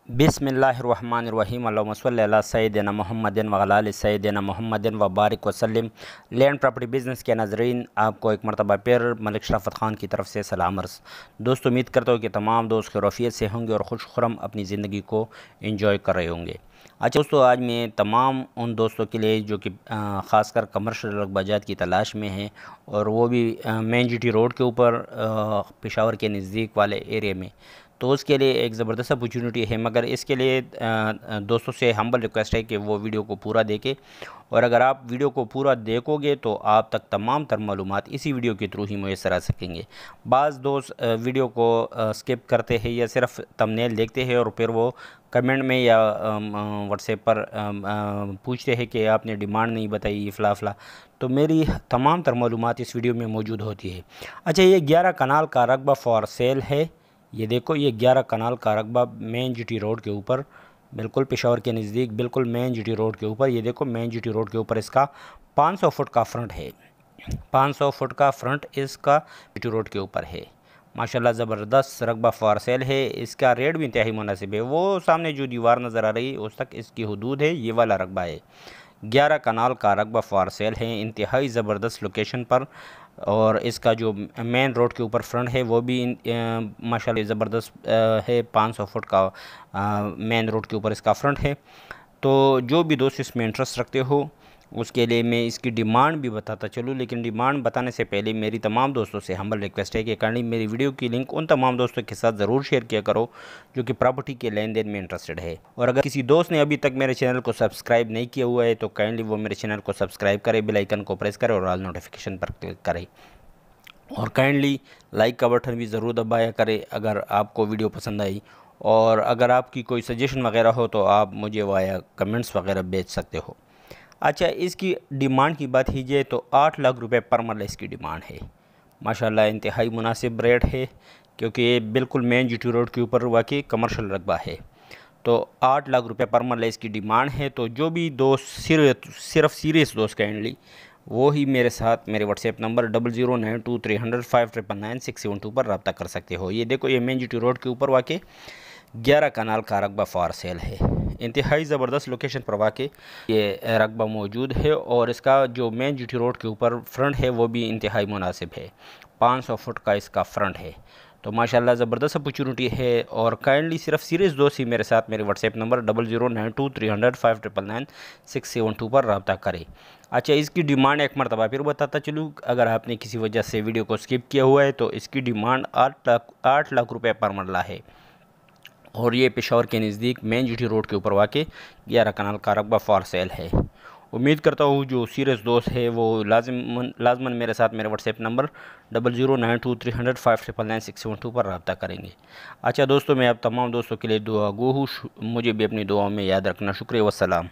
बिस्मिल्लाहिर्रहमानिर्रहीम अल्लाहुम्मा सल्लि अला सय्यिदिना मुहम्मदिन व अला आलि सय्यिदिना मुहम्मदिन व बारिक वसल्लिम। लैंड प्रॉपर्टी बिज़नेस के नाज़रीन, आपको एक मरतबा फिर मलिक शराफत ख़ान की तरफ से सलाम अर्ज़। दोस्तों, उम्मीद करता हूँ कि तमाम दोस्त खैरियत से होंगे और खुश खुरम अपनी ज़िंदगी को एंजॉय कर रहे होंगे। अच्छा दोस्तों, आज मैं तमाम उन दोस्तों के लिए जो कि ख़ासकर कमर्शियल रकबाजात की तलाश में हैं और वो भी मेन जीटी रोड के ऊपर पेशावर के नज़दीक वाले एरिया में, तो उसके लिए एक ज़बरदस्त अपॉर्चुनिटी है। मगर इसके लिए दोस्तों से हम्बल रिक्वेस्ट है कि वो वीडियो को पूरा देखें, और अगर आप वीडियो को पूरा देखोगे तो आप तक तमाम तर मालूमात इसी वीडियो के थ्रू ही मुयस्सर आ सकेंगे। बाज़ दोस्त वीडियो को स्किप करते हैं या सिर्फ थंबनेल देखते हैं और फिर वो कमेंट में या व्हाट्सएप पर पूछते हैं कि आपने डिमांड नहीं बताई फ़ला फ़ला। तो मेरी तमाम तर मालूमात इस वीडियो में मौजूद होती है। अच्छा, ये 11 कनाल का रकबा फॉर सेल है। ये देखो, ये 11 कनाल का रकबा मेन जीटी रोड के ऊपर, बिल्कुल पेशावर के नज़दीक, बिल्कुल मेन जीटी रोड के ऊपर। ये देखो, मेन जीटी रोड के ऊपर इसका 500 फुट का फ्रंट है। 500 फुट का फ्रंट इसका जीटी रोड के ऊपर है। माशाल्लाह ज़बरदस्त रकबा फॉर सेल है। इसका रेट भी इंतहाई मुनासिब है। वो सामने जो दीवार नज़र आ रही है उस तक इसकी हदूद है, ये वाला रकबा है। 11 कनाल का रकबा फॉर सेल है, इंतहाई ज़बरदस्त लोकेशन पर। और इसका जो मेन रोड के ऊपर फ्रंट है वो भी माशाल्लाह ज़बरदस्त है। 500 फुट का मेन रोड के ऊपर इसका फ्रंट है। तो जो भी दोस्त इसमें इंटरेस्ट रखते हो उसके लिए मैं इसकी डिमांड भी बताता चलूँ, लेकिन डिमांड बताने से पहले मेरी तमाम दोस्तों से हम्बल रिक्वेस्ट है कि काइंडली मेरी वीडियो की लिंक उन तमाम दोस्तों के साथ ज़रूर शेयर किया करो जो कि प्रॉपर्टी के लेन देन में इंटरेस्टेड है। और अगर किसी दोस्त ने अभी तक मेरे चैनल को सब्सक्राइब नहीं किया हुआ है तो काइंडली वो मेरे चैनल को सब्सक्राइब करे, बेल आइकन को प्रेस करे और ऑल नोटिफिकेशन पर क्लिक करे। और काइंडली लाइक का बटन भी ज़रूर दबाया करें अगर आपको वीडियो पसंद आई। और अगर आपकी कोई सजेशन वगैरह हो तो आप मुझे वाया कमेंट्स वगैरह भेज सकते हो। अच्छा, इसकी डिमांड की बात कीजिए तो 8 लाख रुपए पर मरला इसकी डिमांड है। माशाल्लाह इंतहाई मुनासिब रेट है, क्योंकि ये बिल्कुल मेन जीटी रोड के ऊपर वाकई कमर्शियल रकबा है। तो 8 लाख रुपए पर मरला इसकी डिमांड है। तो जो भी दोस्त सिर्फ सीरियस दोस्त काइंडली वो ही मेरे साथ मेरे व्हाट्सएप नंबर 0092305999 पर रब्ता कर सकते हो। ये देखो, ये मेन जीटी रोड के ऊपर वाकई 11 कनाल का रकबा फॉर सेल है। इंतहाई ज़बरदस्त लोकेशन पर वाकई ये रकबा मौजूद है। और इसका जो मेन जीटी रोड के ऊपर फ्रंट है वो भी इंतहाई मुनासिब है। 500 फुट का इसका फ्रंट है। तो माशाल्लाह ज़बरदस्त अपॉर्चुनिटी है। और काइंडली सिर्फ सीरियस दोस्त ही मेरे साथ मेरे व्हाट्सएप नंबर 0092305999 पर रब्ता करें। अच्छा, इसकी डिमांड एक मरतबा फिर बताता चलूँ, अगर आपने किसी वजह से वीडियो को स्किप किया हुआ है तो इसकी डिमांड 8 लाख रुपये पर मरला है। और ये पेशावर के नज़दीक मेन जीटी रोड के ऊपर वाकई 11 कनाल का रकबा फॉर सेल है। उम्मीद करता हूँ जो सीरियस दोस्त है वो लाजमन मेरे साथ मेरे व्हाट्सएप नंबर 0092305999 पर रब्ता करेंगे। अच्छा दोस्तों, मैं अब तमाम दोस्तों के लिए दुआ गो हूँ। मुझे भी अपनी दुआओं में याद रखना। शुक्रिया, वस्सलाम।